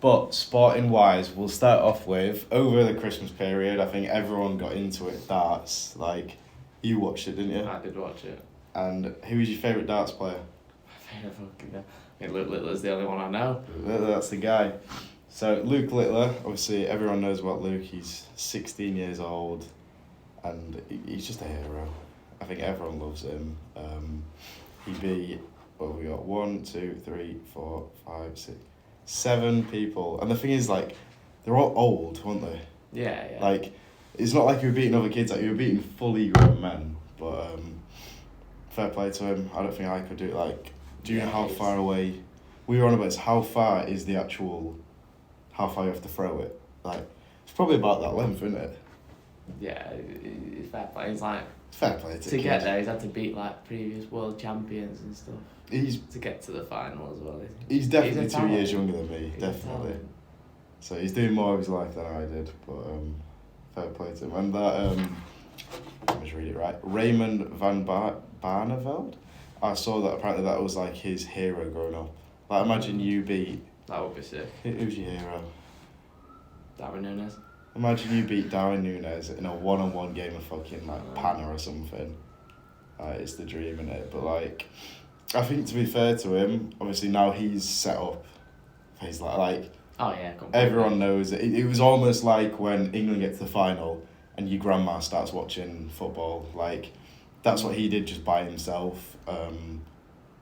But sporting wise, we'll start off with over the Christmas period. I think everyone got into it. Darts, like you watched it, didn't you? I did watch it. And who was your favourite darts player? My favourite fucking guy. I mean, Luke Littler's the only one I know. That's the guy. So Luke Littler, obviously everyone knows about Luke. He's 16 years old, and he's just a hero. I think everyone loves him. He beat, what we got, 1, 2, 3, 4, 5, 6, 7 people. And the thing is, like, they're all old, weren't they? Yeah. Like, it's not like you were beating other kids, like you were beating fully grown men. But fair play to him. I don't think I could do it. Like, do you know how far away we were on about? How far is the actual? How far you have to throw it? Like, it's probably about that length, isn't it? Yeah, it's fair play. It's like Fair play to get there. He's had to beat like previous world champions and stuff. He's to get to the final as well. He's definitely he's 2 years younger than me, he's definitely. So he's doing more of his life than I did, but fair play to him. And that let me just read it right. Raymond van Barneveld. I saw that apparently that was like his hero growing up. Like imagine you beat. That would be sick. Who's your hero? Darwin Núñez. Imagine you beat Darwin Núñez in a one-on-one game of fucking like Panna or something. It's the dream, isn't it? But like, I think to be fair to him, obviously now he's set up. He's like oh yeah, completely. Everyone knows it. It was almost like when England get to the final and your grandma starts watching football. Like, that's what he did just by himself.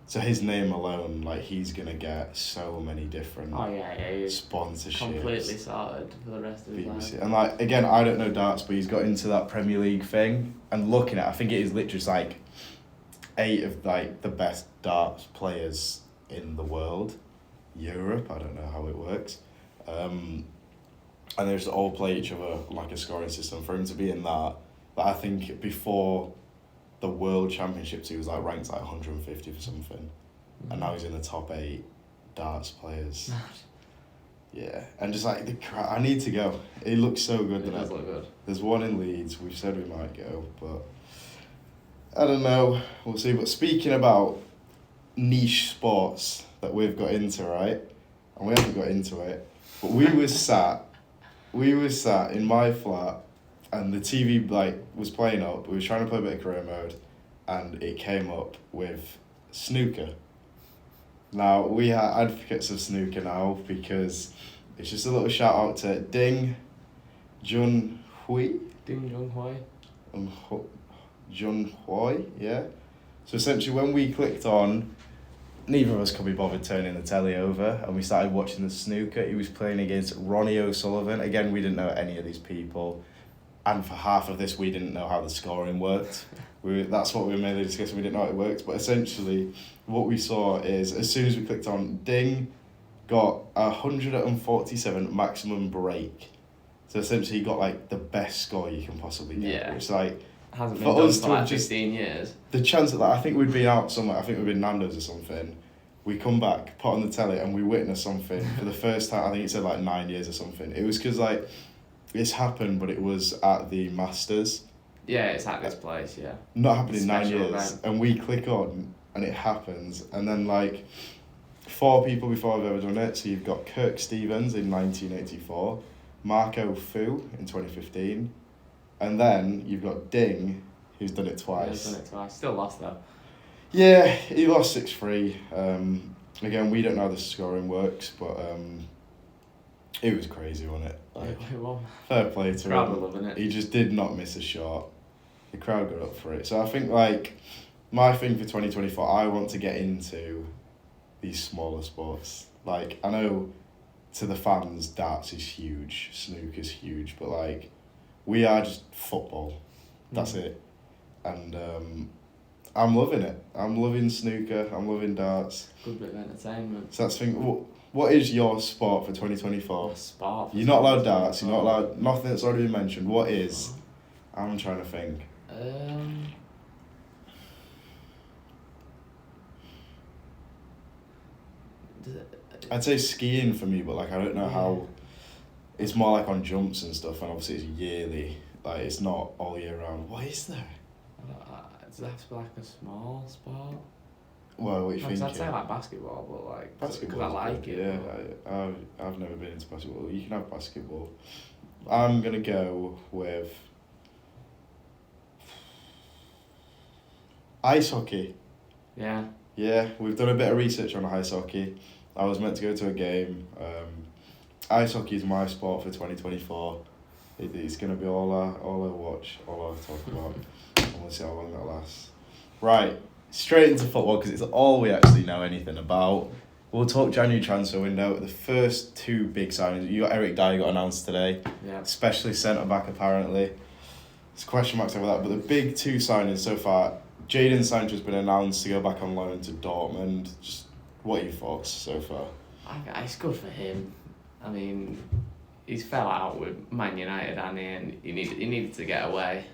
So his name alone, like he's gonna get so many different sponsorships. Completely sorted for the rest of his life. And like again, I don't know darts, but he's got into that Premier League thing. And looking at, I think it is literally just like 8 of like the best darts players in the world. Europe, I don't know how it works. And they just all play each other like a scoring system. For him to be in that, but I think before the World Championships, he was like ranked like 150 for something, and now he's in the top 8 darts players. Yeah, and just like the crowd, I need to go. It looks so good. It does look good. There's one in Leeds. We've said we might go, but I don't know. We'll see. But speaking about niche sports that we've got into, right? And we haven't got into it, but we was sat in my flat, and the TV like was playing up. We were trying to play a bit of career mode, and it came up with snooker. Now we are advocates of snooker now because it's just a little shout out to Ding Junhui. Junhui, yeah. So essentially, when we clicked on, neither of us could be bothered turning the telly over, and we started watching the snooker. He was playing against Ronnie O'Sullivan. Again, we didn't know any of these people. And for half of this, we didn't know how the scoring worked. That's what we were mainly discussing. We didn't know how it worked. But essentially, what we saw is, as soon as we clicked on, Ding got 147 maximum break. So essentially, he got like the best score you can possibly get. Yeah. Which like, hasn't been done for like 15 years. The chance that I think we'd been out somewhere, I think we'd been Nando's or something. We come back, put on the telly, and we witness something for the first time. I think it said like 9 years or something. It was because like, it's happened, but it was at the Masters. Yeah, it's at this place, yeah. Not happened in 9 years. Event. And we click on, and it happens. And then, like, 4 people before I've ever done it. So you've got Kirk Stevens in 1984, Marco Fu in 2015, and then you've got Ding, who's done it twice. Yeah, he's done it twice. Still lost, though. Yeah, he lost 6-3. Again, we don't know how the scoring works, but it was crazy, wasn't it? Like, fair play to him. Crowd were loving it. He just did not miss a shot. The crowd got up for it. So I think, like, my thing for 2024, I want to get into these smaller sports. Like, I know to the fans, darts is huge, snooker's huge, but, like, we are just football. That's it. And I'm loving it. I'm loving snooker. I'm loving darts. Good bit of entertainment. So that's the thing. What is your sport for 2024? Sport. You're not allowed darts. You're not allowed nothing that's already been mentioned. What is? I'm trying to think. I'd say skiing for me, but like I don't know how. It's more like on jumps and stuff, and obviously it's yearly. Like it's not all year round. What is there? Does it have to be like a small sport? Well, what you Because think? I'd say like basketball, but like because I Basketball's like good, it. yeah, I've never been into basketball. You can have basketball. I'm gonna go with ice hockey. Yeah. Yeah, we've done a bit of research on ice hockey. I was meant to go to a game. Ice hockey is my sport for 2024. It's gonna be all I watch, all I talk about. And we'll see how long that lasts. Right, straight into football because it's all we actually know anything about. We'll talk January transfer window. The first two big signings. You got Eric Dyer got announced today. Yeah. Especially centre back apparently. There's question marks over that, but the big two signings so far. Jadon Sancho's been announced to go back on loan to Dortmund. Just what are your thoughts so far? It's good for him. I mean, he's fell out with Man United, and he needed to get away.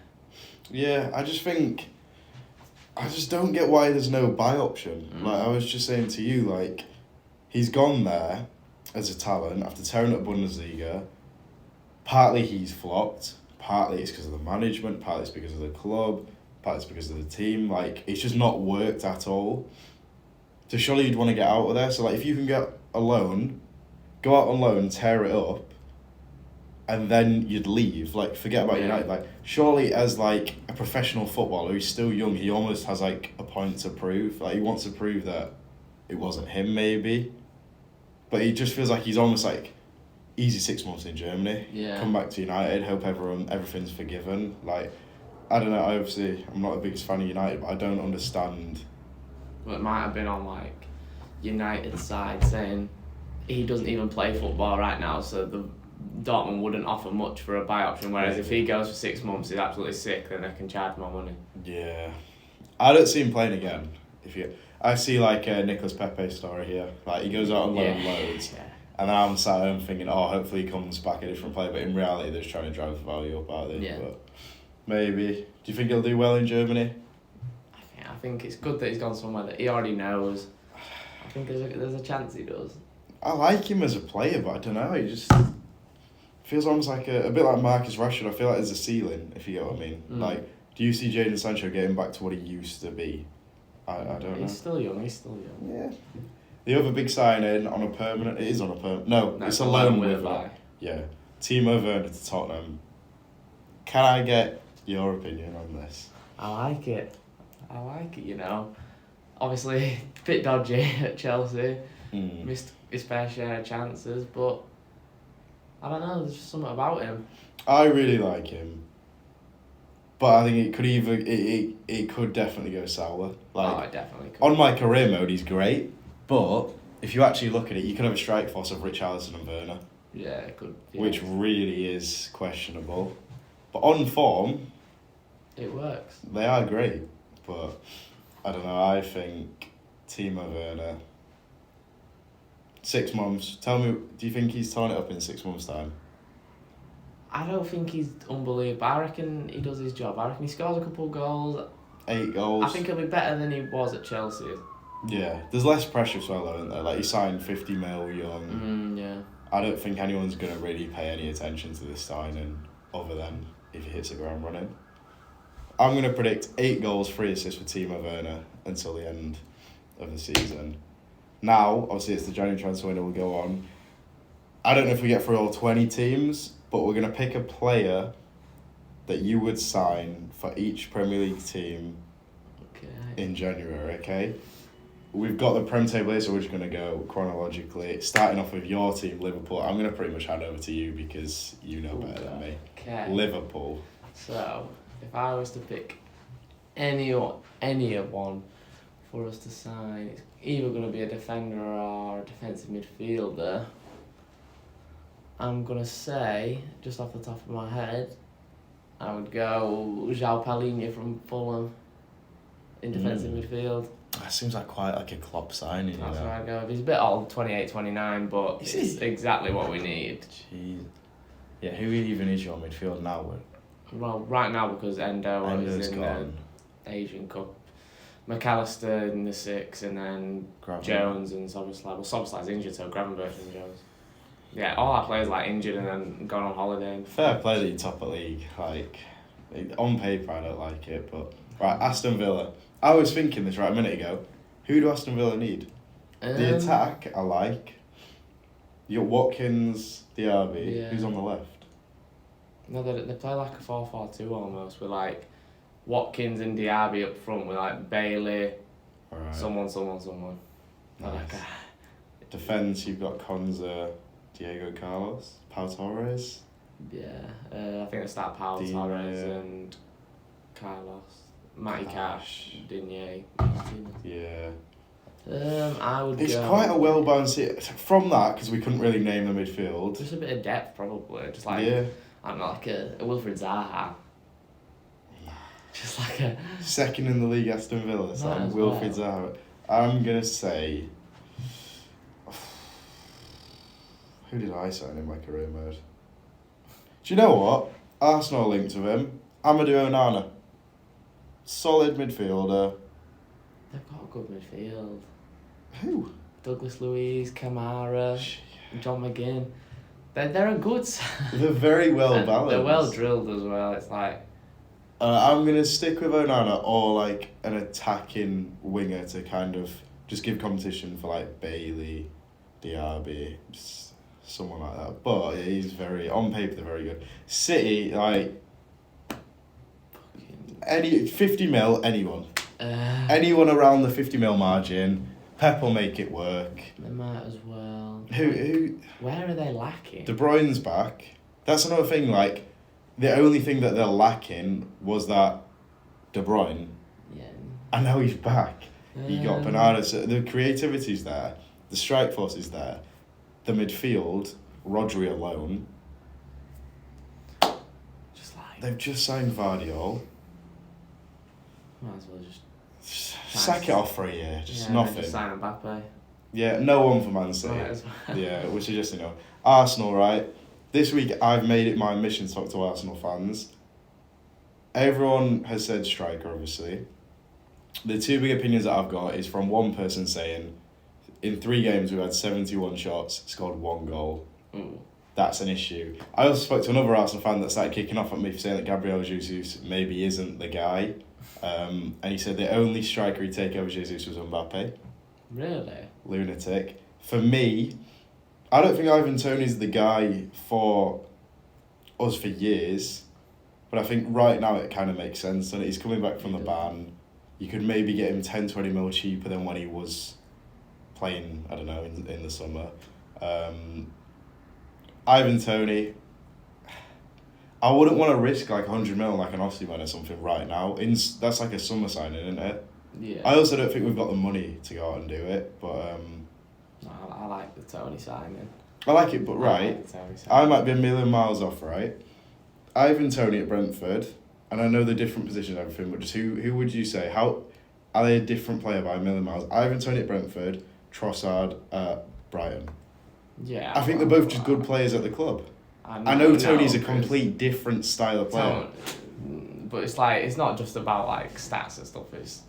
Yeah, I just don't get why there's no buy option. Like I was just saying to you, like he's gone there as a talent after tearing up Bundesliga. Partly he's flopped. Partly it's because of the management. Partly it's because of the club. Partly it's because of the team. Like it's just not worked at all. So surely you'd want to get out of there. So like if you can get a loan, go out on loan, tear it up, and then you'd leave. Like forget about United. Like surely as like a professional footballer, he's still young. He almost has like a point to prove. Like he wants to prove that it wasn't him maybe, but he just feels like he's almost like easy 6 months in Germany. Yeah. Come back to United. Hope everything's forgiven. Like I don't know. Obviously, I'm not the biggest fan of United, but I don't understand. Well, it might have been on like United's side saying he doesn't even play football right now, so the Dortmund wouldn't offer much for a buy option. Whereas if he goes for 6 months, he's absolutely sick, then they can charge more money. Yeah, I don't see him playing again. I see like a Nicolas Pepe story here. Like he goes out on loan loads, and then I'm sat home thinking, oh, hopefully he comes back a different player. But in reality, they're just trying to drive the value up out of this. Yeah. But maybe. Do you think he'll do well in Germany? I think it's good that he's gone somewhere that he already knows. I think there's a chance he does. I like him as a player, but I don't know. He just feels almost like a bit like Marcus Rashford. I feel like there's a ceiling, if you get what I mean. Like, do you see Jadon Sancho getting back to what he used to be? I don't know. He's still young. Yeah. The other big signing on a permanent. It is on a permanent. No, it's a loan with yeah. Timo Werner to Tottenham. Can I get your opinion on this? I like it, you know. Obviously, a bit dodgy at Chelsea. Missed his fair share of chances, but I don't know, there's just something about him. I really like him. But I think it could definitely go sour. Like, it definitely could. On my career mode, he's great. But if you actually look at it, you could have a strike force of Richarlison and Werner. Yeah, it could. Yeah. Which really is questionable. But on form, it works. They are great. But I don't know, I think Timo Werner, 6 months. Tell me, do you think he's torn it up in 6 months' time? I don't think he's unbelievable. I reckon he does his job. I reckon he scores a couple of goals. 8 goals. I think he'll be better than he was at Chelsea. Yeah, there's less pressure as well, though, isn't there? Like, he signed 50 mil young. Yeah. I don't think anyone's going to really pay any attention to this signing other than if he hits the ground running. I'm going to predict 8 goals, 3 assists for Timo Werner until the end of the season. Now, obviously, it's the January transfer window will go on. I don't know if we get through all 20 teams, but we're going to pick a player that you would sign for each Premier League team in January, okay? We've got the Prem table here, so we're just going to go chronologically. Starting off with your team, Liverpool. I'm going to pretty much hand over to you because you know better than me. Okay. Liverpool. So, if I was to pick any of one for us to sign, it's either going to be a defender or a defensive midfielder. I'm going to say, just off the top of my head, I would go João Palhinha from Fulham in defensive midfield. That seems like quite like a Klopp signing. That's where I'd go. He's a bit old, 28, 29, but it's exactly what we need. Jeez. Yeah, who even is your midfield now? Well, right now, because Endo's is in gone. The Asian Cup. McAllister in the 6, and then Jones and Soboslai. Well, Soboslai's injured, so Gravenberch and Jones. Yeah, all our players like injured and then gone on holiday. Fair play that you top a league. Like, on paper, I don't like it, but right, Aston Villa. I was thinking this right a minute ago. Who do Aston Villa need? The attack, I like. You got Watkins, Diaby. Yeah. Who's on the left? No, they play like a 4-4-2 almost, with like Watkins and Diaby up front, with like Bailey, Alright. someone. Nice. Like Defence, you've got Konza, Diego Carlos, Pau Torres. I think they start Pau Digne. Torres and Carlos, Matty Cash, Digne. Yeah. I would It's go. quite a well balanced. From that, because we couldn't really name the midfield. Just a bit of depth, probably. Just like Yeah. I don't know, like a Wilfried Zaha. Just like a. Second in the league, Aston Villa. So Might as Wilfried well. Zaha. I'm gonna say. Who did I sign in my career mode? Do you know what? Arsenal linked with him. Amadou Onana. Solid midfielder. They've got a good midfield. Who? Douglas Luiz, Kamara, John McGinn. They're a good side. They're very well And balanced. they're well drilled as well. It's like. I'm going to stick with Onana or like an attacking winger to kind of just give competition for like Bailey, Diaby, just someone like that. But he's on paper, they're very good. City, like, 50 mil, anyone. Anyone around the 50 mil margin, Pep will make it work. They might as well. Who? Where are they lacking? De Bruyne's back. That's another thing, like, the only thing that they're lacking was that De Bruyne, Yeah. and now he's back. You got Um, Bernardo, so the creativity's there, the strike force is there, the midfield, Rodri alone. Just like. They've just signed Vardiol. Might as well just. Sack it off for a year, just nothing. Just sign Mbappe. Yeah, no one for Man City. Might as well. Yeah, which is just, Arsenal, right? This week I've made it my mission to talk to Arsenal fans. Everyone has said striker, obviously. The two big opinions that I've got is from one person saying, in 3 games we've had 71 shots, scored 1 goal. Ooh. That's an issue. I also spoke to another Arsenal fan that started kicking off at me for saying that Gabriel Jesus maybe isn't the guy. And he said the only striker he'd take over Jesus was Mbappe. Really? Lunatic. For me, I don't think Ivan Toney's the guy for us for years, but I think right now it kind of makes sense. And he's coming back from the ban. You could maybe get him 10-20 mil cheaper than when he was playing, I don't know, in the summer. Ivan Toney, I wouldn't want to risk like 100 mil like an Osimhen or something right now. That's like a summer signing, isn't it? Yeah. I also don't think we've got the money to go out and do it, but No, I like the Tony signing. I like it, but I right, like the Tony signing. I might be a million miles off, right? Ivan Toney at Brentford, and I know the different positions and everything, but just who would you say? How are they a different player by a million miles? Ivan Toney at Brentford, Trossard at Brighton. Yeah. I think they're both just good players at the club. I know Tony's a complete different style of player. But it's like, it's not just about like stats and stuff, it's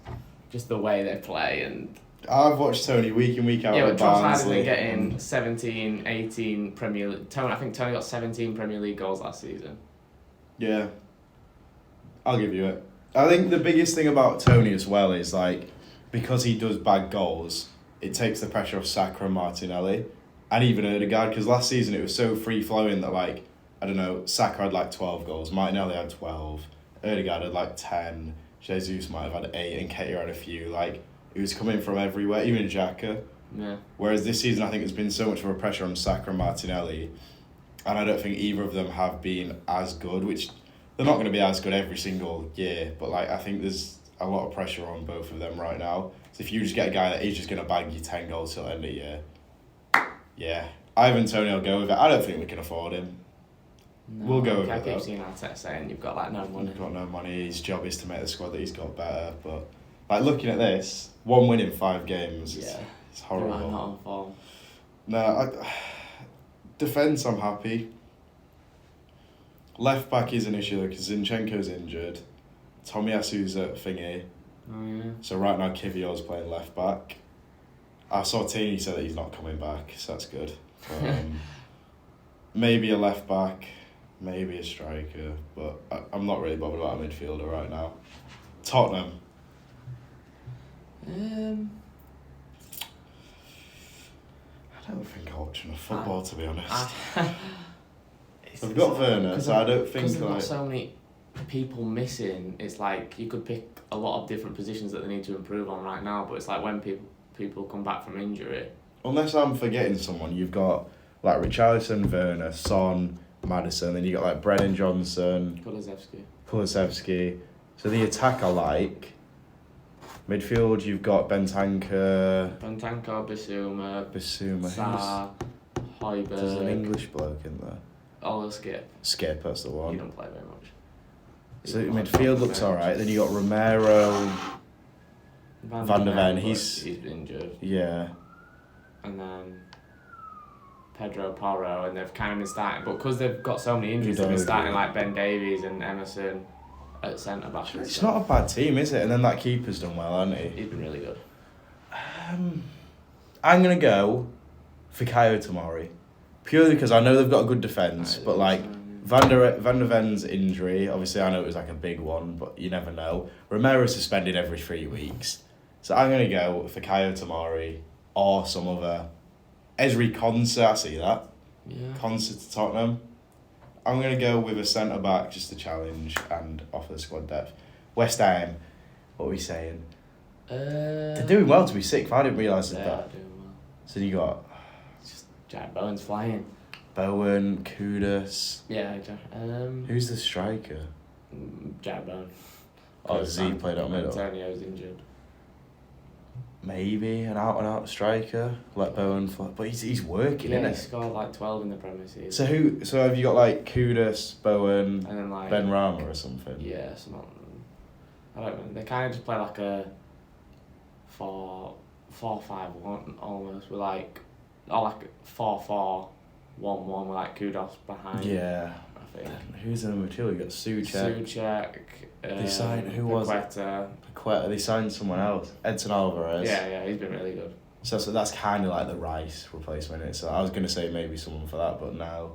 just the way they play. And I've watched Tony week in, week out yeah, at but Trossard Barnsley. isn't getting 17, 18 Premier League. I think Tony got 17 Premier League goals last season. Yeah. I'll give you it. I think the biggest thing about Tony as well is like, because he does bag goals, it takes the pressure off Saka and Martinelli. And even Odegaard, because last season it was so free-flowing that, like, I don't know, Saka had like 12 goals, Martinelli had 12, Odegaard had like 10, Jesus might have had 8, and Keita had a few. Like, it was coming from everywhere, even Xhaka. Yeah. Whereas this season, I think there's been so much more pressure on Saka and Martinelli, and I don't think either of them have been as good, which they're not going to be as good every single year, but like I think there's a lot of pressure on both of them right now. So if you just get a guy that is just going to bag you 10 goals till the end of the year, yeah, Ivan Toney will go with it. I don't think we can afford him. No, We'll go with I it, keep though. seeing Arteta saying you've got like no money. He's got no money. His job is to make the squad that he's got better. But like looking at this, 1 win in 5 games. Yeah. It's horrible. You are not on form. No, defence, I'm happy. Left back is an issue though because Zinchenko's injured. Tomiyasu's at thingy. Oh yeah. So right now Kivior's playing left back. I saw Tini said that he's not coming back, so that's good. Maybe a left back, maybe a striker, but I'm not really bothered about a midfielder right now. Tottenham. I don't think I watch enough football, to be honest. It's They've got Werner, because so I don't think because they've got like... so many people missing. It's like you could pick a lot of different positions that they need to improve on right now, but it's like when people come back from injury. Unless I'm forgetting someone, you've got like Richarlison, Werner, Son, Maddison, then you got like Brennan Johnson, Kulusevski. So the attack I like. Midfield, you've got Bentancur, Bissouma, Sarr, Højbjerg. There's an English bloke in there. Oh, Skip. Skip, that's the one. He don't play very much. So midfield looks alright. Then you got Romero, Van der Ven. He's injured. Yeah. And then Pedro Porro, and they've kind of been starting, but because they've got so many injuries, they've been starting like Ben Davies and Emerson at centre back. It's not a bad team, is it? And then that keeper's done well, hasn't he? He's been really good. I'm gonna go for Kayo Tomori, purely because I know they've got a good defence, but like Van der Ven's injury, obviously I know it was like a big one, but you never know. Romero's suspended every 3 weeks, so I'm gonna go for Kayo Tomori or some other. Ezri Konsa, I see that. Yeah. Konsa to Tottenham. I'm going to go with a centre-back just to challenge and offer the squad depth. West Ham, what are we saying? They're doing well to be sixth. I didn't realise that. They are doing well. So you got... Just Jack Bowen's flying. Bowen, Kudus. Yeah, who's the striker? Jack Bowen. Oh, Z played up middle. Antonio's injured. Maybe an out-and-out striker. Let Bowen fly. But he's working, Yeah, isn't he scored like 12 in the Premier season. So have you got like Kudus, Bowen, and then like Ben Rama or something? Yeah, I don't know. They kind of just play like a 4-5-1 almost, with like, or like 4-4-1-1 with like Kudos behind. Yeah. I think. Who's in number 2? You got Souček. They signed, who was it? Paqueta. They signed someone else. Edson Alvarez. Yeah, he's been really good. So that's kind of like the Rice replacement. So I was going to say maybe someone for that, but no.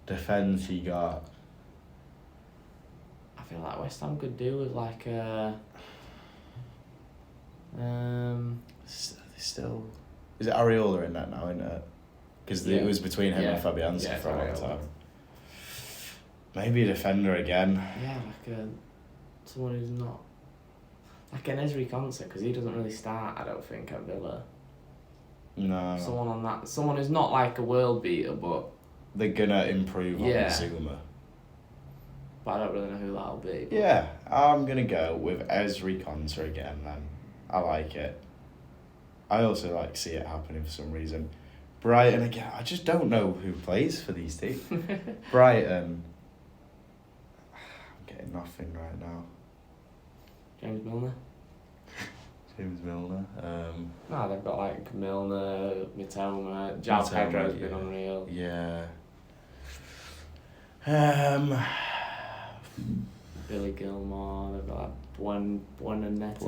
Defence you got. I feel like West Ham could do with like Still... Is it Areola in that now, isn't it? Because it was between him and Fabianski for a long time. Maybe a defender again. Yeah, like someone who's not... Like an Ezri Konsa, because he doesn't really start, I don't think, at Villa. No. Someone on that... Someone who's not like a world beater, but... They're going to improve on Zuma. But I don't really know who that'll be. But... Yeah, I'm going to go with Ezri Konsa again then. I like it. I also like see it happening for some reason. Brighton again, I just don't know who plays for these teams. Brighton... I'm getting nothing right now. James Milner? No, they've got like Milner, Mitoma, João Pedro's been unreal. Yeah. Billy Gilmore, they've got like Buonanete.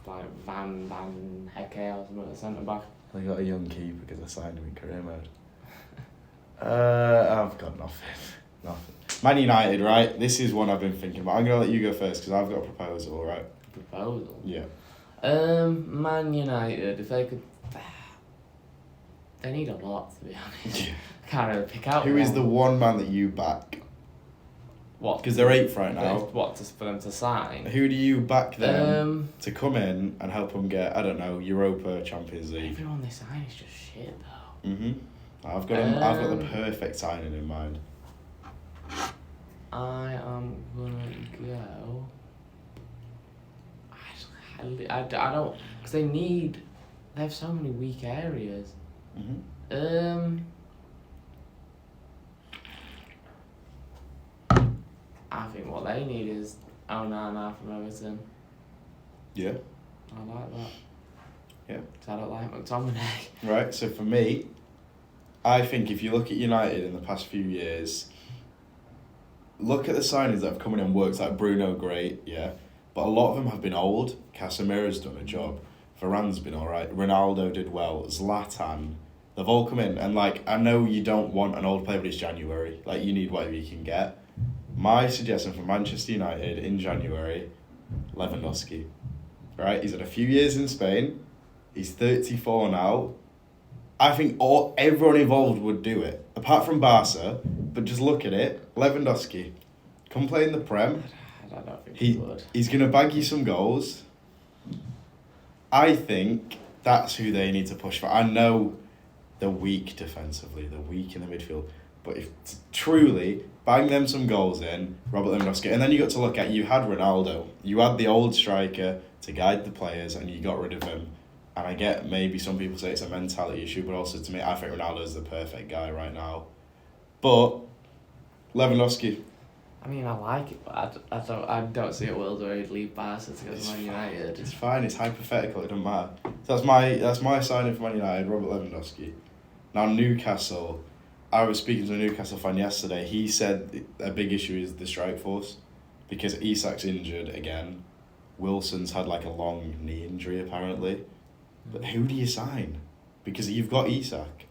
Like Van Hecke or something at centre back. They got a young keeper because I signed him in career mode. I've got nothing. Man United, right? This is one I've been thinking about. I'm going to let you go first because I've got a proposal, all right? Proposal? Yeah. Man United, if they could... They need a lot, to be honest. Yeah. Can't really pick out Who is the one man that you back? What? Because they're 8th right now. For them to sign? Who do you back them to come in and help them get, I don't know, Europa, Champions League? Everyone they sign is just shit, though. Mm-hmm. I've got the perfect signing in mind. I am gonna go... I don't... Because they have so many weak areas. Mm-hmm. I think what they need is Onana from Everton. Yeah. I like that. Yeah. Because I don't like McTominay. Right, so for me, I think if you look at United in the past few years, look at the signings that have come in and worked, like Bruno, great, yeah. But a lot of them have been old. Casemiro's done a job. Varane's been alright. Ronaldo did well. Zlatan. They've all come in. And, like, I know you don't want an old player, but it's January. Like, you need whatever you can get. My suggestion for Manchester United in January, Lewandowski. right? He's had a few years in Spain. He's 34 now. I think everyone involved would do it, apart from Barca. But just look at it. Lewandowski, come play in the Prem. I don't think he would. He's going to bag you some goals. I think that's who they need to push for. I know they're weak defensively, they're weak in the midfield. But if truly, bang them some goals in, Robert Lewandowski. And then you got to look at, you had Ronaldo. You had the old striker to guide the players and you got rid of him. And I get maybe some people say it's a mentality issue, but also to me, I think Ronaldo is the perfect guy right now. But Lewandowski. I mean, I like it, but I don't see a world where he'd leave Barca to go to Man United. It's fine. It's hypothetical. It doesn't matter. So that's my signing for Man United, Robert Lewandowski. Now Newcastle. I was speaking to a Newcastle fan yesterday. He said a big issue is the strike force, because Isak's injured again. Wilson's had like a long knee injury apparently. But who do you sign? Because you've got Isak.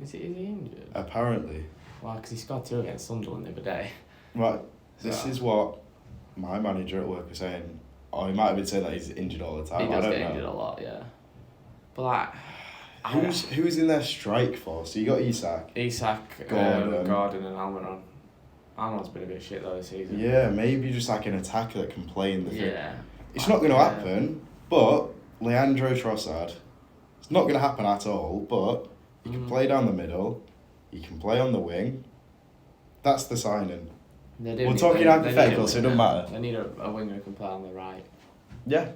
Is he injured? Apparently. Well, because he scored 2 against Sunderland the other day. Right. This is what my manager at work was saying. Oh, he might have been saying that he's injured all the time. He does get injured a lot, yeah. But like, who's in their strike force? So you got Isak, Gordon and Almiron. Almiron's been a bit shit though this season. Yeah, maybe just like an attacker that can play in the field. Yeah. It's not going to happen, but Leandro Trossard, it's not going to happen at all, but you can play down the middle, you can play on the wing. That's the signing. We're talking hypothetical, so it doesn't matter. They need a winger who can play on the right. Yeah,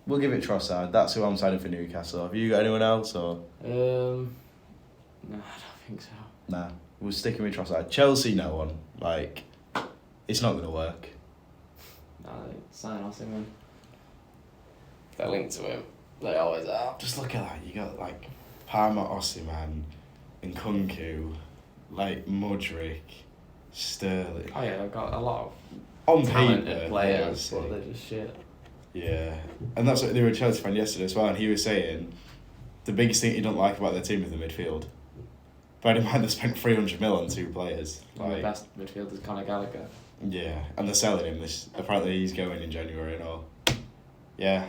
we'll give it Trossard. That's who I'm signing for Newcastle. Have you got anyone else? Or? No, I don't think so. Nah, we're sticking with Trossard. Chelsea, no one. Like, it's not going to work. No, sign Osimhen. They're linked to him. They always are. Just look at that. You got like Parma, Osimhen, and Nkunku, like Mudryk, Sterling. Oh yeah, they've got a lot of on talented paper, players, but they're just shit. Yeah, and that's what they were a Chelsea fan yesterday as well, and he was saying the biggest thing he don't like about their team is the midfield. Bear in mind they spent 300 mil on 2 players. Like, the best midfielder is Conor Gallagher. Yeah, and they're selling him. Apparently he's going in January and all. Yeah,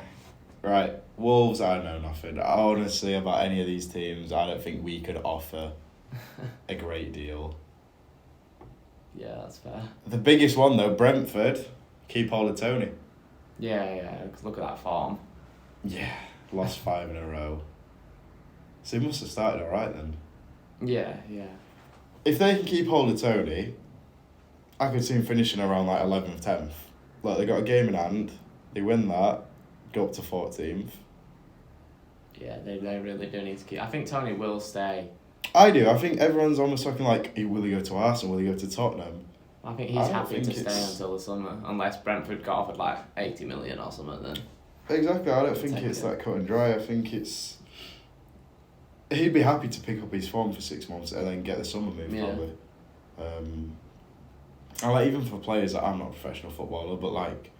right. Wolves, I know nothing. Honestly, about any of these teams, I don't think we could offer a great deal. Yeah, that's fair. The biggest one though, Brentford, keep hold of Tony. Yeah, look at that form. Yeah, lost 5 in a row. So he must have started alright then. Yeah. If they can keep hold of Tony, I could see him finishing around like 11th, 10th. Like, they got a game in hand, they win that, go up to 14th. Yeah, they really do need to keep... I think Tony will stay. I do. I think everyone's almost talking like, will he go to Arsenal, will he go to Tottenham? I think he's happy to stay until the summer, unless Brentford got offered like 80 million or something then. Exactly, I don't think it's that cut and dry. I think it's... He'd be happy to pick up his form for 6 months and then get the summer move, probably. And like, even for players that I'm not a professional footballer, but like,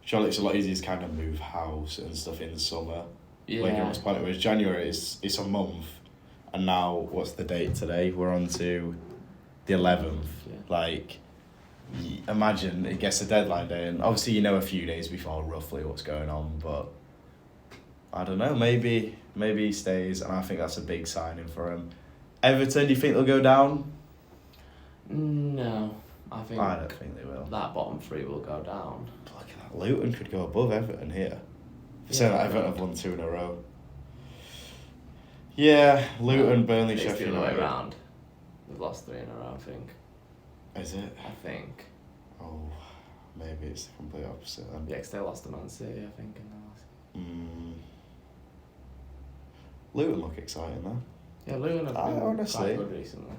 surely it's a lot easier to kind of move house and stuff in the summer. Yeah. Like, everyone's planning, whereas January it's a month, and now what's the date today? We're on to the 11th. Yeah. Like, imagine it gets a deadline day, and obviously you know a few days before roughly what's going on, but I don't know, maybe he stays, and I think that's a big signing for him. Everton, do you think they'll go down? No, I don't think they will. That bottom 3 will go down. Look at that, Luton could go above Everton here. Saying that Everton have won 2 in a row. Yeah, Luton, Burnley, It's Sheffield the other way United. around. They've lost 3 in a row, I think. Is it? I think. Oh, maybe it's the complete opposite then. Yeah, 'cause they lost to Man City, I think, in the last. Luton look exciting though. Yeah, Luton have been honestly, quite good recently.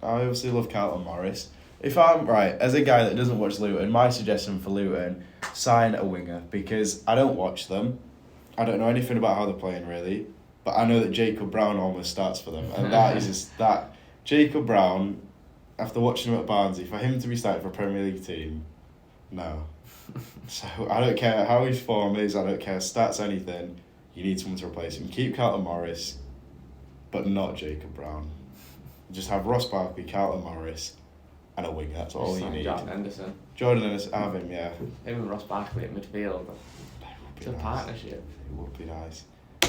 I obviously love Carlton Morris. If I'm right, as a guy that doesn't watch Luton, my suggestion for Luton, sign a winger, because I don't watch them. I don't know anything about how they're playing really, but I know that Jacob Brown almost starts for them, and that is just that Jacob Brown, after watching him at Barnsley, for him to be starting for a Premier League team, no. So I don't care how his form is, I don't care stats, anything. You need someone to replace him. Keep Carlton Morris, but not Jacob Brown. Just have Ross Barkley, Carlton Morris, and a winger. That's all you need. Jordan Henderson. Jordan Henderson, have him, yeah. Him and Ross Barkley at midfield. It's a partnership. It would be nice.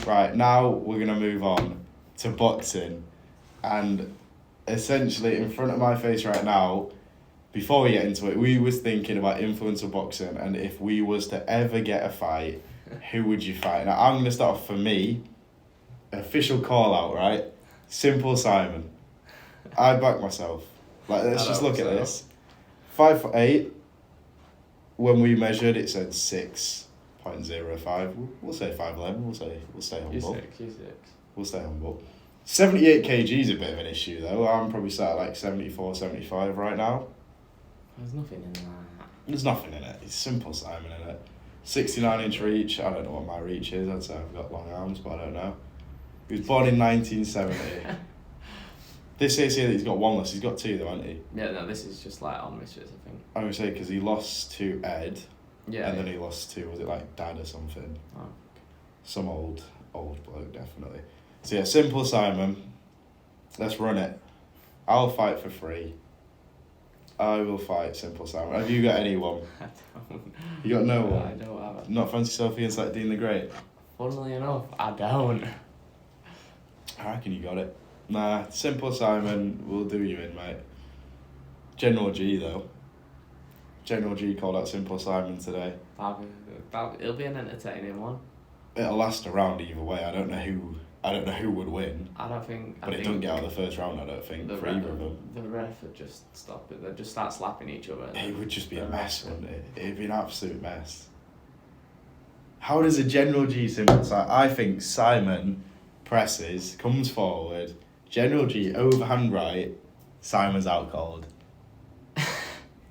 Right, now we're going to move on to boxing. And essentially, in front of my face right now, before we get into it, we was thinking about influencer boxing, and if we was to ever get a fight, who would you fight? Now, I'm going to start off for me. Official call out, right? Simple Simon. I back myself. Like, let's just look at this. 5'8". When we measured, it said 6.05. We'll say 5'11". We'll stay humble. You're 6. We'll stay humble. 78 kg is a bit of an issue though. I'm probably sat at like 74, 75 right now. There's nothing in that. There's nothing in it. It's Simple Simon in it. 69-inch reach. I don't know what my reach is. I'd say I've got long arms, but I don't know. He was born in 1970. This says here that he's got one less. He's got two though, hasn't he? Yeah, no, this is just like on Misfits, I think. I would say because he lost to Ed. Yeah. And then he lost to, was it like Dad or something? Oh. Some old bloke, definitely. So yeah, Simple Simon. Let's run it. I'll fight for free. I will fight Simple Simon. Have you got anyone? I don't. You got no one? I don't have it. Not fancy yourself against like Dean the Great? Funnily enough, I don't. I reckon you got it. Nah, Simple Simon will do you in, mate. General G though. General G called out Simple Simon today. It'll be an entertaining one. It'll last a round either way. I don't know who would win. I don't think. But it don't get out of the first round, I don't think, for either of them. The ref would just stop it. They'd just start slapping each other. It would just be a mess, wouldn't it? It'd be an absolute mess. How does a General G Simple Simon... I think Simon presses, comes forward, General G overhand right, Simon's out cold.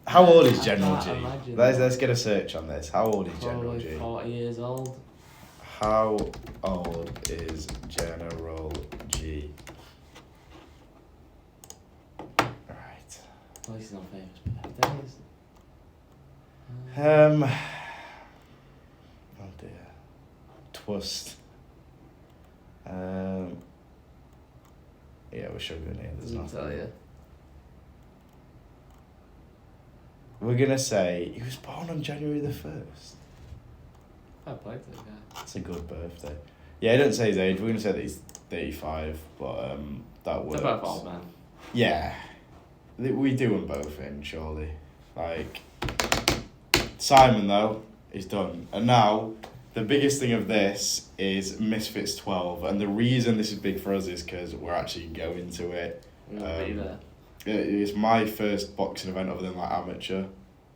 How old is General G? Let's get a search on this. How old is General G? 40 years old. How old is General G? Right. Well, he's not famous birthdays. Oh dear. Twist. Yeah, we're struggling here. There's Doesn't nothing. tell you. We're gonna say he was born on January the 1st. I played it, yeah. That's a good birthday. Yeah, he doesn't say his age. We're gonna say that he's 35, but that works. They're both old, man. Yeah, we do them both in surely. Like Simon though is done, and now the biggest thing of this is Misfits 12, and the reason this is big for us is because we're actually going to it. We'll be there. It's my first boxing event other than like amateur.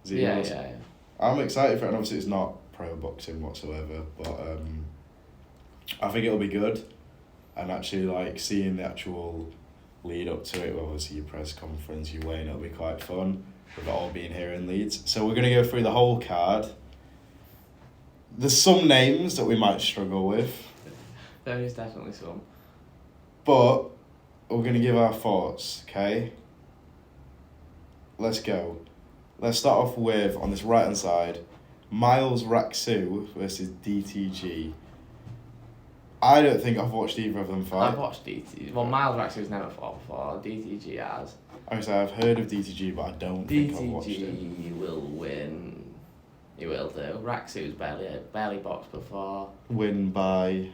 Is it yours? Yeah. I'm excited for it, and obviously it's not pro boxing whatsoever, but I think it'll be good, and actually like seeing the actual lead up to it, obviously your press conference, your weigh-in, it'll be quite fun with it all being here in Leeds. So we're going to go through the whole card. There's some names that we might struggle with, There is definitely some. but we're going to give our thoughts, okay? Let's go. Let's start off with, on this right-hand side, Miles Raksu versus DTG. I don't think I've watched either of them fight. I've watched DTG. Well, Miles Raxley's never fought before. DTG has. Obviously, I've heard of DTG, but I don't think I've watched it. DTG will win. He will do. Raxu's barely boxed before. Win by...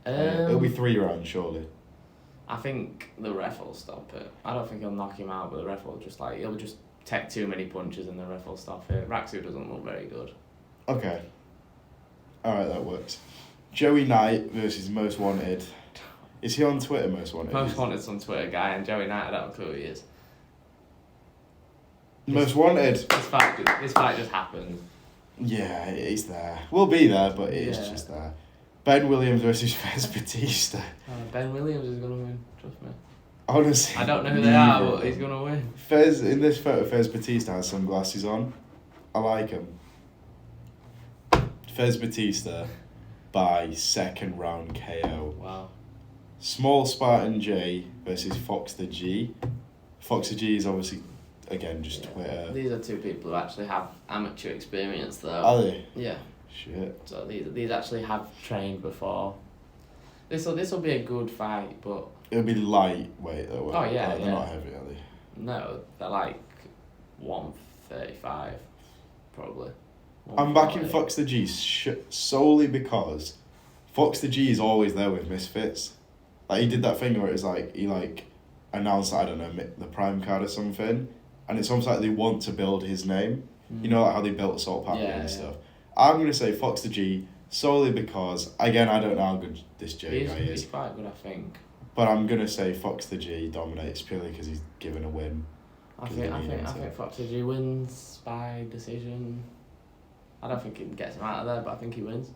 it'll be 3 rounds, surely. I think the ref will stop it. I don't think he'll knock him out, but the ref will he'll just take too many punches and the ref will stop it. Raxu doesn't look very good. Okay. Alright, that works. Joey Knight versus Most Wanted. Is he on Twitter, Most Wanted? Most Wanted's on Twitter guy, and Joey Knight, I don't know who he is. Most Wanted. This fight just happened. Yeah, he's there. We'll be there, but it is Yeah. just there. Ben Williams versus Fez Batista. Ben Williams is going to win, trust me. Honestly. I don't know who they are, but he's going to win. Fez, in this photo, Fez Batista has sunglasses on. I like him. Fez Batista by second round KO. Wow. Small Spartan J versus Fox the G. Fox the G is obviously, again, just Twitter. These are two people who actually have amateur experience, though. Are they? Yeah. Shit. So these actually have trained before. This will be a good fight, but It'll be lightweight though. Oh, yeah, They're yeah. not heavy, are they? no, they're like 135, probably. I'm backing Fox the G solely because Fox the G is always there with Misfits. Like, he did that thing where it was like, he like announced, I don't know, the Prime card or something, and it's almost like they want to build his name. You know, like how they built Salt Pappy and stuff. I'm going to say Fox the G solely because, again, I don't know how good this J guy is. He's quite good, I think. But I'm going to say Fox the G dominates purely because he's given a win. I think Fox the G wins by decision. I don't think he gets him out of there, but I think he wins.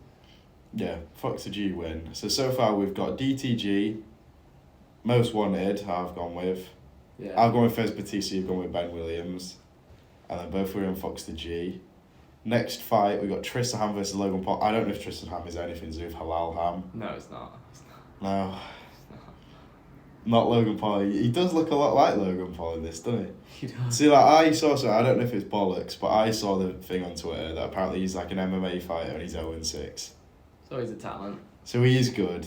Yeah, Fox the G win. So far we've got DTG, Most Wanted, I've gone with. Yeah. I've gone with Fez Batista, you've gone with Ben Williams. And then both were on Fox the G. Next fight, we've got Tristan Ham versus Logan Paul. I don't know if Tristan Ham is anything to do with Halal Ham. No, it's not. No. Not Logan Paul. He does look a lot like Logan Paul in this, doesn't He does. See, like, I saw, so I don't know if it's bollocks, but I saw the thing on Twitter that apparently he's like an MMA fighter and he's 0-6. So he's a talent. So he is good.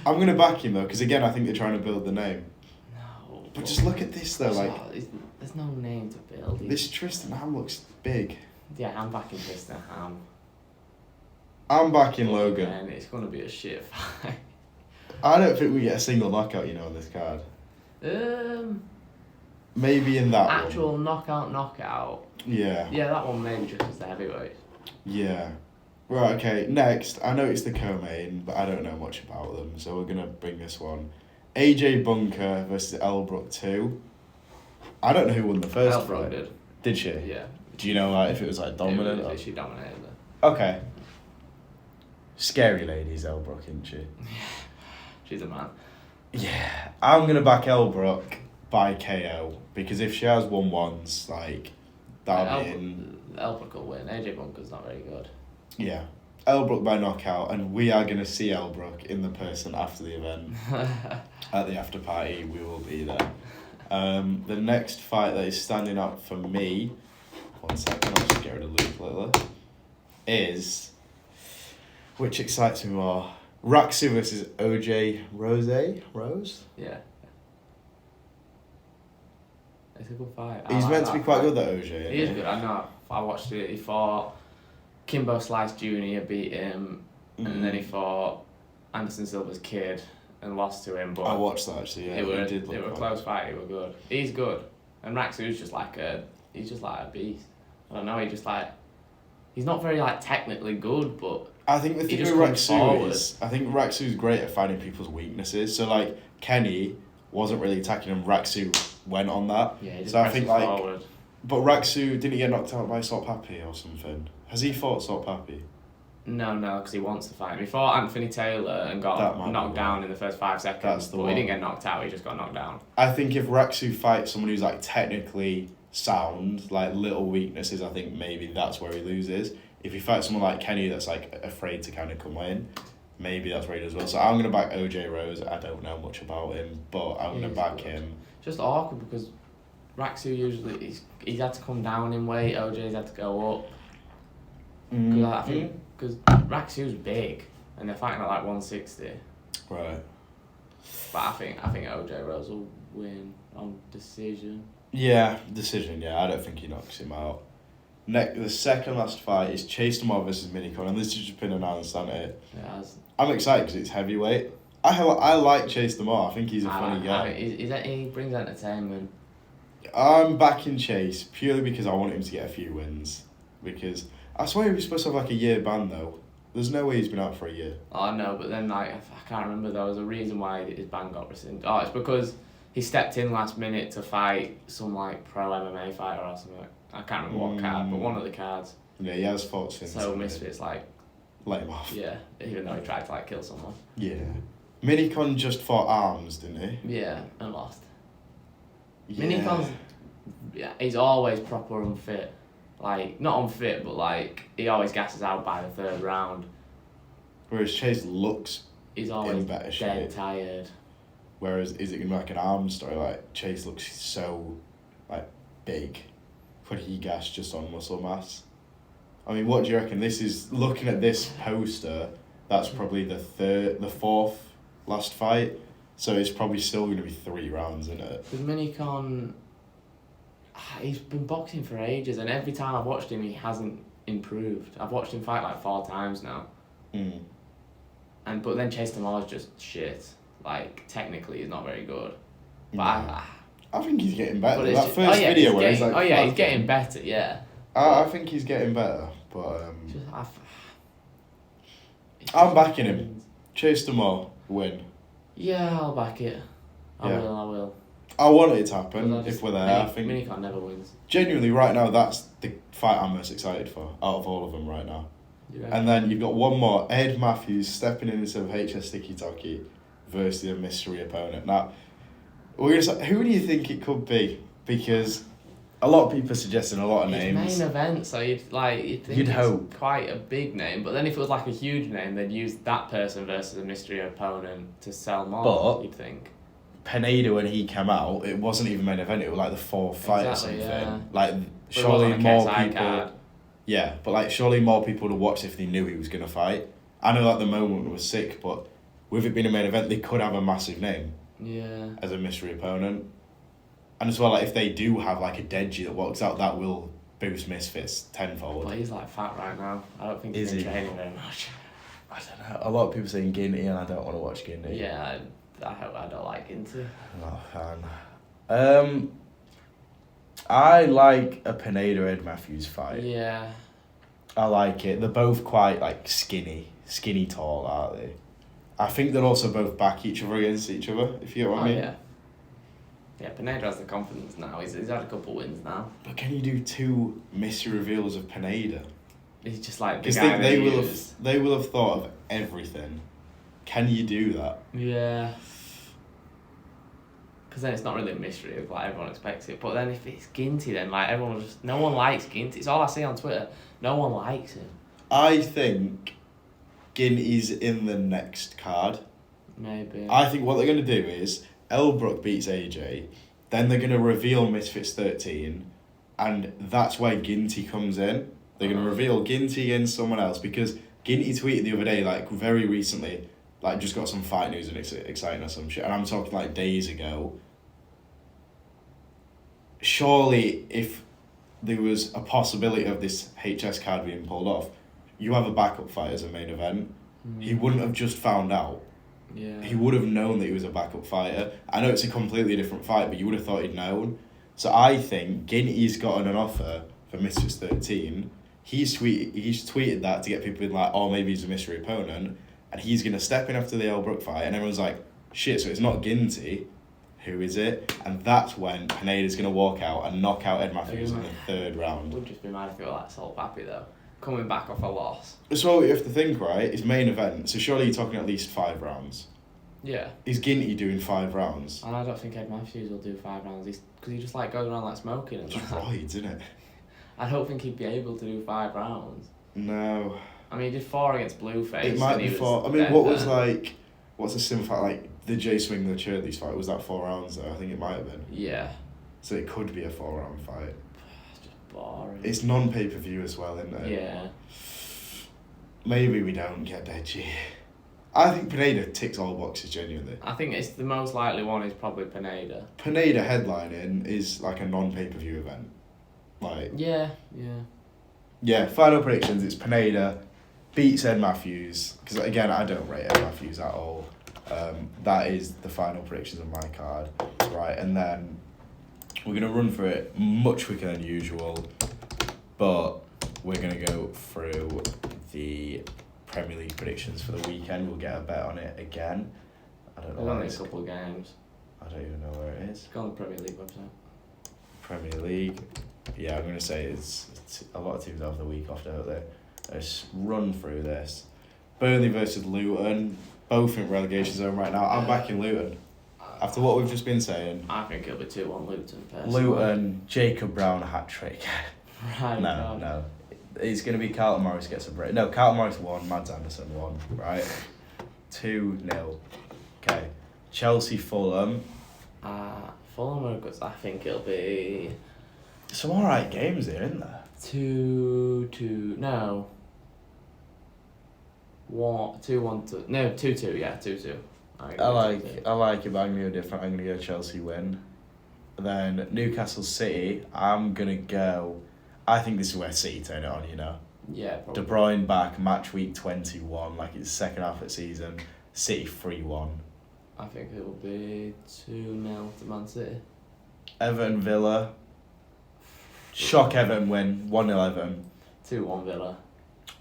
I'm going to back him though, because again, I think they're trying to build the name. No. But just look at this though, like... There's no name to build. This Tristan Ham looks big. Yeah, I'm backing Tristan Ham. I'm backing Logan. And it's going to be a shit fight. I don't think we get a single knockout, on this card. Maybe in that actual one. knockout. Yeah. Yeah, that one maybe just as the heavyweight. Yeah. Right, okay, next, I know it's the co-main, but I don't know much about them, so we're going to bring this one. AJ Bunker versus Elbrook 2. I don't know who won the first Elbrook fight. did. Did she? Yeah. Do you know like if it was like dominant? Or? She dominated it. Okay. Scary lady, Elbrook, isn't she? She's a man. Yeah. I'm going to back Elbrook by KO, because if she has won once, like, that'll be in... Elbrook will win. AJ Bunker's not very good. Yeah. Elbrook by knockout, and we are going to see Elbrook in the person after the event. At the after party, we will be there. The next fight that is standing up for me, 1 second, I'll just get rid of Luke Littler, is, which excites me more, Raxu versus OJ Rose? Yeah. It's a good fight. He's meant to be quite good, that OJ. He is good, I know. I watched it. He fought Kimbo Slice Jr., beat him, and then he fought Anderson Silva's kid and lost to him. But I watched that actually, yeah. It was a close fight, he was good. He's good. And Raxu's just like a beast. I don't know, he's not very like technically good, but I think the thing with Raxu is, I think Raxu's great at finding people's weaknesses. So like Kenny wasn't really attacking him, Raxu went on that. Yeah, he just so I think like forward. But Raxu didn't he get knocked out by Salt Pappy or something? Has he fought Salt Pappy? No, because he wants to fight him. He fought Anthony Taylor and got knocked down in the first 5 seconds. But he didn't get knocked out, he just got knocked down. I think if Raxu fights someone who's like technically sound, like little weaknesses, I think maybe that's where he loses. If he fights someone like Kenny that's like afraid to kind of come in, maybe that's where he does well. So I'm going to back OJ Rose. I don't know much about him, but I'm going to back him. Just awkward because Raxu usually, he's had to come down in weight, OJ's had to go up. Because I think Raxu's big and they're fighting at like 160. Right. But I think OJ Rose will win on decision. Yeah, decision, yeah. I don't think he knocks him out. The second last fight is Chase Lamar versus Minicon, and this has just been announced, hasn't it? Yeah, I'm excited because it's heavyweight. I like Chase Lamar. I think he's a funny guy. He brings entertainment. I'm backing Chase purely because I want him to get a few wins. Because I swear he was supposed to have like a year ban though. There's no way he's been out for a year. Oh no, but then like I can't remember, there was a reason why his ban got rescinded. Oh, it's because he stepped in last minute to fight some like pro MMA fighter or something. I can't remember what card, but one of the cards. Yeah, he has fought since. So Misfits like let him off. Yeah, even though he tried to like kill someone. Yeah. Minicon just fought Arms, didn't he? Yeah, and lost. Yeah. Minicon's, he's always proper unfit. Like, not unfit, but like, he always gasses out by the 3rd round. Whereas Chase looks he's always in better shape. dead tired. Whereas, is it going to be like an Arms story? Like, Chase looks so, like, big. Could he gas just on muscle mass? I mean, what do you reckon? This is, looking at this poster, that's probably the 4th last fight. So it's probably still going to be 3 rounds, isn't it? With Minicon, he's been boxing for ages, and every time I've watched him, he hasn't improved. I've watched him fight like 4 times now. Mm. But then Chase Tamar's just shit. Like, technically, he's not very good. But No. I think he's getting better. but That it's first video where he's like... oh yeah, he's fucking- getting better, yeah. I think he's getting better, but... I'm backing him. Chase Tamar, win. Yeah, I'll back it. I will. I want it to happen Because if we're there. I think Minicon never wins. genuinely right now that's the fight I'm most excited for out of all of them right now. And then you've got one more, Ed Matthews stepping in instead of HS Sticky Tocky versus a mystery opponent. Now, we're gonna say, who do you think it could be? Because a lot of people are suggesting a lot of names. It's main event, so you'd think You'd it's hope. quite a big name. But then if it was like a huge name, they'd use that person versus a mystery opponent to sell more. But- you'd think. Pineda, when he came out, it wasn't even main event. It was like the 4th fight Exactly, or something. yeah. Like But it surely wasn't a more KSI people. card. Yeah, but like surely more people would have watched if they knew he was gonna fight. I know that the moment was sick, but with it being a main event, they could have a massive name Yeah. as a mystery opponent. And as well, like if they do have like a Deji that walks out, that will boost Misfits tenfold. But he's like fat right now. I don't think he's Is been he? training very much. I don't know. A lot of people saying Ginty, and I don't want to watch Ginty. Yeah, I don't like Inter. I'm not a fan. I like a Pineda Ed Matthews fight. Yeah. I like it. They're both quite like skinny tall, aren't they? I think they'll also both back each other against each other, if you know what I mean. Yeah. Yeah, Pineda has the confidence now. He's had a couple wins now. But can you do 2 mystery reveals of Pineda? He's just like the Because guy they will have thought of everything. Can you do that? Yeah. Because then it's not really a mystery if like everyone expects it. But then if it's Ginty, then like everyone will just no one likes Ginty. It's all I see on Twitter. No one likes him. I think Ginty's in the next card. Maybe. I think what they're going to do is Elbrook beats AJ, then they're going to reveal Misfits 13, and that's where Ginty comes in. They're going to reveal Ginty against someone else because Ginty tweeted the other day, like very recently, like just got some fight news and it's exciting or some shit, and I'm talking like days ago. Surely, if there was a possibility of this HS card being pulled off, you have a backup fight as a main event. He wouldn't have just found out. Yeah. He would have known that he was a backup fighter. I know it's a completely different fight, but you would have thought he'd known. So I think Ginty's gotten an offer for Misfits 13. He's tweeted that to get people in like, oh, maybe he's a mystery opponent. And he's going to step in after the Elbrook fight. And everyone's like, shit, so it's not Ginty. Who is it? And that's when Pineda's going to walk out and knock out Ed Matthews in the 3rd round. Would just be mad if it were like Salt Pappy though. Coming back off a loss. So what you have to think, right, is main event. So surely you're talking at least 5 rounds. Yeah. Is Ginty doing 5 rounds? And I don't think Ed Matthews will do 5 rounds. Because he just like goes around like smoking and It's that. roids, isn't it? I don't think he'd be able to do 5 rounds. No. I mean, he did 4 against Blueface. It might and he be was 4. I mean, dead what was then. like... What's a sim fight? Like, the J Swing, the Churlies fight, was that 4 rounds though? I think it might have been. Yeah. So it could be a 4-round fight. It's just boring. It's non-pay-per-view as well, isn't it? Yeah. Maybe we don't get Deji. I think Pineda ticks all boxes, genuinely. I think it's the most likely one is probably Pineda. Pineda headlining is like a non-pay-per-view event. Like, Yeah. yeah, final predictions, it's Pineda beats Ed Matthews. Because, again, I don't rate Ed Matthews at all. That is the final predictions of my card. Right, and then we're going to run through it much quicker than usual. But we're going to go through the Premier League predictions for the weekend. We'll get a bet on it again. I don't know There's where only a it's... couple of games. I don't even know where it is. Go on the Premier League website. Premier League. Yeah, I'm going to say it's a lot of teams have the week off, don't they? Let's run through this. Burnley versus Luton. Both in relegation zone right now. I'm back in Luton. After what we've just been saying. I think it'll be 2-1 Luton personally. Luton, Jacob Brown hat-trick. Right. No. It's going to be Carlton Morris gets a break. No, Carlton Morris 1, Mads Anderson 1, right? 2-0. Okay. Chelsea, Fulham. Fulham are good. I think it'll be Some alright games here, isn't there? 2-2. No. 2-1. No, 2-2. Yeah, 2-2. I like it, but I'm going to go different. I'm going to go Chelsea win. Then Newcastle City, I'm going to go... I think this is where City turn it on, you know. Yeah, probably. De Bruyne back, match week 21, like it's second half of the season. City 3-1. I think it will be 2-0 to Man City. Everton Villa. Shock Everton win, 1-0 Everton. 2-1 Villa.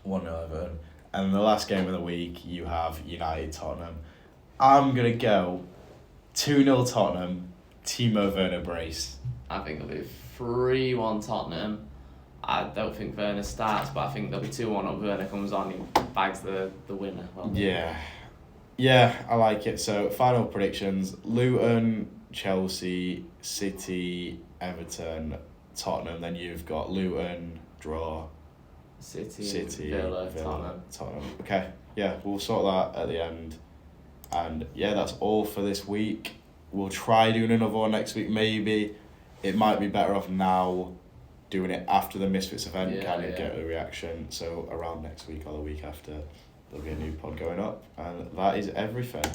1-0 Everton. And the last game of the week, you have United Tottenham. I'm going to go 2-0 Tottenham, Timo Werner brace. I think it'll be 3-1 Tottenham. I don't think Werner starts, but I think there'll be 2-1 up. Werner comes on, he bags the winner. Well, Yeah, I like it. So, final predictions. Luton, Chelsea, City, Everton, Tottenham. Then you've got Luton, draw, City, Villa, Tottenham. Okay, yeah, we'll sort that at the end. And yeah, that's all for this week. We'll try doing another one next week, maybe. It might be better off now doing it after the Misfits event, get a reaction. So around next week or the week after, there'll be a new pod going up. And that is everything.